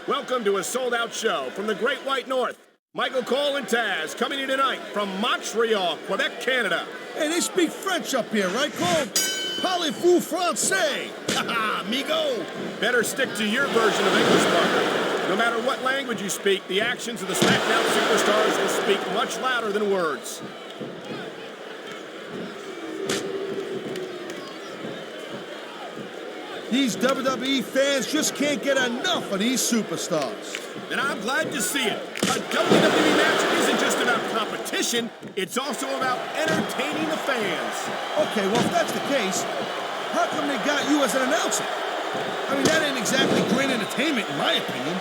Welcome to a sold-out show from the Great White North. Michael Cole and Taz coming in tonight from Montreal, Quebec, Canada. Hey, they speak French up here, right, Cole? Parlez-vous français? Haha, amigo. Better stick to your version of English, partner. No matter what language you speak, the actions of the SmackDown superstars will speak much louder than words. These WWE fans just can't get enough of these superstars. And I'm glad to see it. A WWE match isn't just about competition, it's also about entertaining the fans. Okay, well, if that's the case, how come they got you as an announcer? I mean, that ain't exactly great entertainment, in my opinion.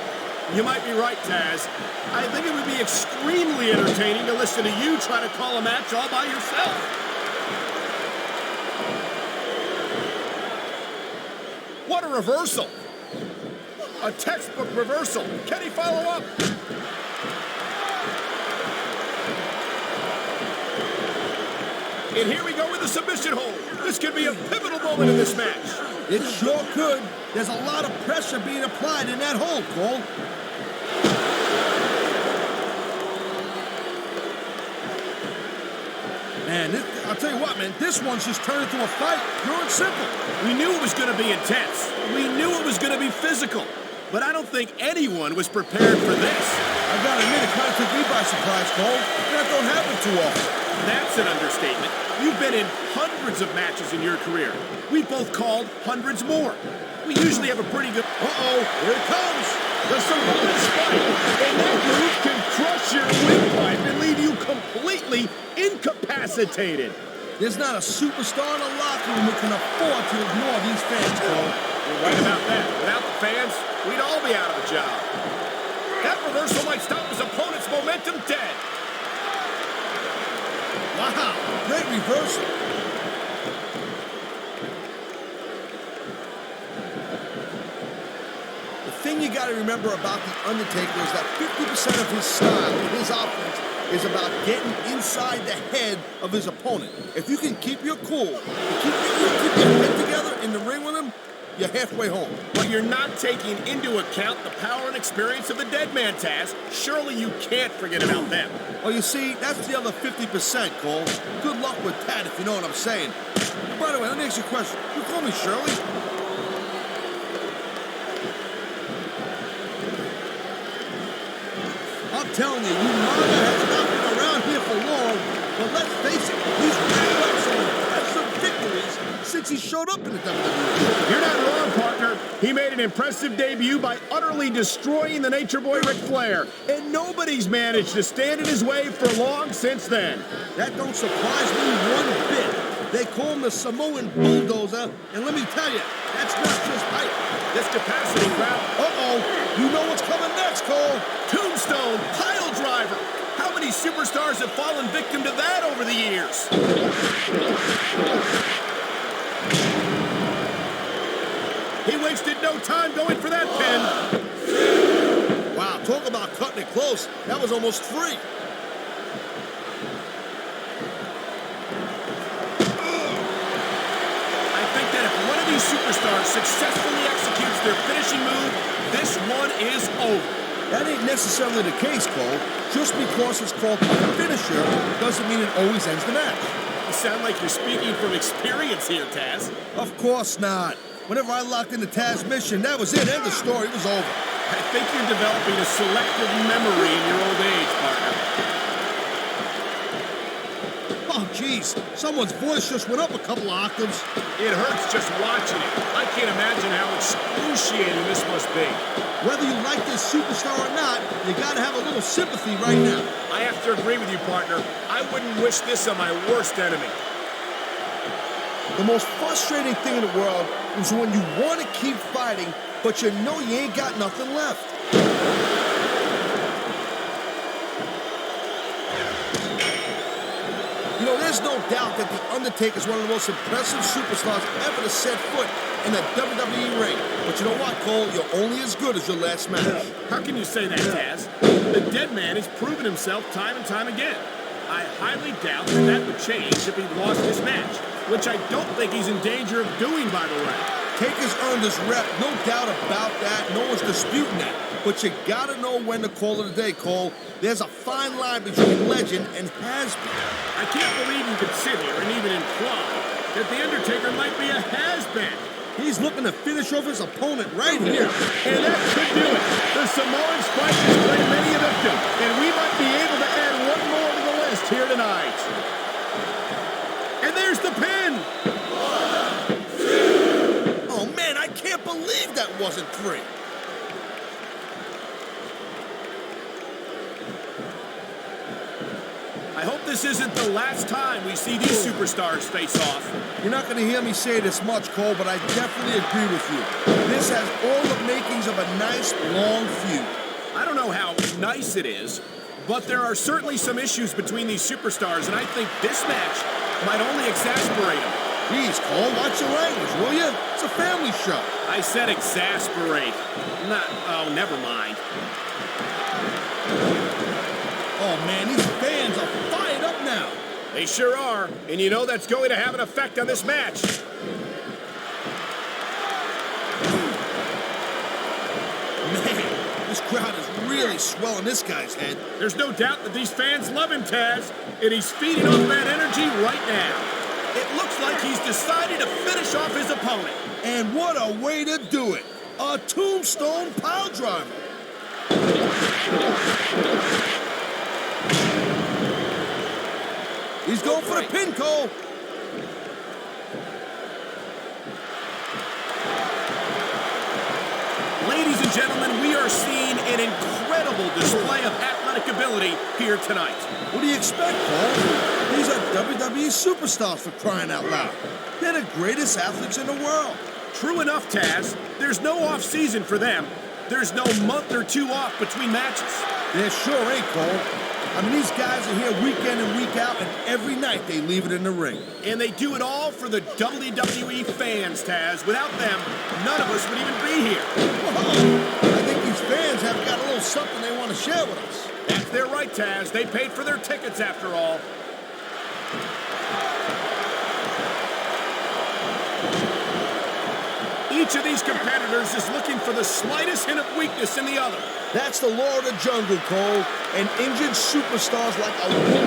You might be right, Taz. I think it would be extremely entertaining to listen to you try to call a match all by yourself. What a reversal! A textbook reversal. Can he follow up? And here we go with the submission hold. This could be a pivotal moment in this match. It sure could. There's a lot of pressure being applied in that hold, Cole. Man, I'll tell you what, man, this one's just turned into a fight, pure and simple. We knew it was going to be intense. We knew it was going to be physical. But I don't think anyone was prepared for this. I gotta admit, it kind of took me by surprise, Cole. That don't happen too often. That's an understatement. You've been in hundreds of matches in your career. We've both called hundreds more. We usually have a pretty good... Uh-oh, here it comes. The Samoan spike. And that move can crush your windpipe and leave you completely incapacitated. There's not a superstar in the locker room who can afford to ignore these fans, Cole. You're right about that. Without the fans, we'd all be out of a job. That reversal might stop his opponent's momentum dead. Wow, great reversal. The thing you got to remember about The Undertaker is that 50% of his style and his offense is about getting inside the head of his opponent. If you can keep your cool, and keep your head together in the ring with him, you're halfway home. But you're not taking into account the power and experience of the dead man, Taz. Surely you can't forget about them. Well, you see, that's the other 50%, Cole. Good luck with that, if you know what I'm saying. By the way, let me ask you a question. You call me Shirley? I'm telling you, Umaga has not been around here for long, but let's face it, he's racked up some impressive victories since he showed up in the WWE. You're not wrong, partner. He made an impressive debut by utterly destroying the Nature Boy Ric Flair, and nobody's managed to stand in his way for long since then. That don't surprise me one bit. They call him the Samoan Bulldozer, and let me tell you, that's not just hype. This capacity crowd. Uh-oh, you know what's coming next, Cole. Tombstone pile driver. How many superstars have fallen victim to that over the years? He wasted no time going for that pin. Wow, talk about cutting it close. That was almost free. I think that if one of these superstars successfully executes their finishing move, this one is over. That ain't necessarily the case, Cole. Just because it's called a finisher doesn't mean it always ends the match. You sound like you're speaking from experience here, Taz. Of course not. Whenever I locked into Taz's mission, that was it. End of story. It was over. I think you're developing a selective memory in your old age, partner. Oh, jeez. Someone's voice just went up a couple of octaves. It hurts just watching it. I can't imagine how excruciating this must be. Whether you like this superstar or not, you gotta have a little sympathy right now. I have to agree with you, partner. I wouldn't wish this on my worst enemy. The most frustrating thing in the world is when you want to keep fighting, but you know you ain't got nothing left. You know, there's no doubt that The Undertaker is one of the most impressive superstars ever to set foot in the WWE ring. But you know what, Cole? You're only as good as your last match. How can you say that, Taz? The dead man has proven himself time and time again. I highly doubt that would change if he lost this match, which I don't think he's in danger of doing, by the way. Taker's earned his rep, no doubt about that. No one's disputing that. But you gotta know when to call it a day, Cole. There's a fine line between legend and has-been. I can't believe you could sit here and even imply that The Undertaker might be a has-been. He's looking to finish off his opponent right here. And that could do it. The Samoan Spike has claimed many a victim, and we might be able to add one more to the list here tonight. And there's the pin. Oh, man, I can't believe that wasn't 3. I hope this isn't the last time we see these superstars face off. You're not going to hear me say this much, Cole, but I definitely agree with you. This has all the makings of a nice, long feud. I don't know how nice it is, but there are certainly some issues between these superstars, and I think this match might only exasperate them. Jeez, Cole, watch your language, will you? It's a family show. I said exasperate. Oh, never mind. Oh, man, these fans are fired up now. They sure are, and you know that's going to have an effect on this match. Man, this crowd is really swelling this guy's head. There's no doubt that these fans love him, Taz, and he's feeding off that energy right now. It looks like he's decided to finish off his opponent. And what a way to do it. A tombstone pile driver. He's going for the pin, Cole. Ladies and gentlemen, we are seeing an incredible display of athletic ability here tonight. What do you expect, Cole? These are WWE superstars, for crying out loud. They're the greatest athletes in the world. True enough, Taz. There's no off-season for them. There's no month or two off between matches. There sure ain't, Cole. I mean, these guys are here week in and week out, and every night they leave it in the ring. And they do it all for the WWE fans, Taz. Without them, none of us would even be here. Whoa. I think these fans have got a little something they want to share with us. That's their right, Taz. They paid for their tickets after all. Each of these competitors is looking for the slightest hint of weakness in the other. That's the law of the jungle, Cole. And injured superstars like a wounded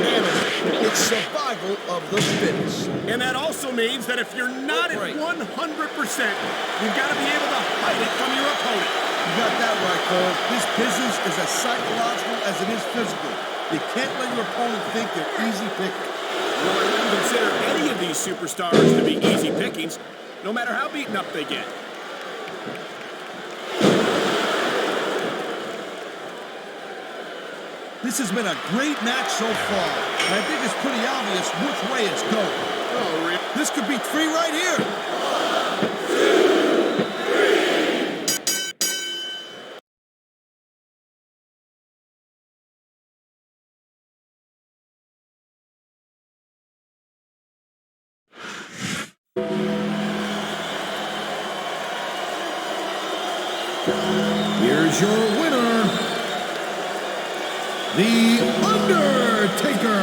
animal. It's survival of the fittest. And that also means that if you're not at 100%, you've got to be able to hide it from your opponent. You got that right, Cole. This business is as psychological as it is physical. You can't let your opponent think they're easy pickings. Well, I wouldn't consider any of these superstars to be easy pickings, no matter how beaten up they get. This has been a great match so far. And I think it's pretty obvious which way it's going. Oh, really? This could be 3 right here. 3. Here's your winner, The Undertaker.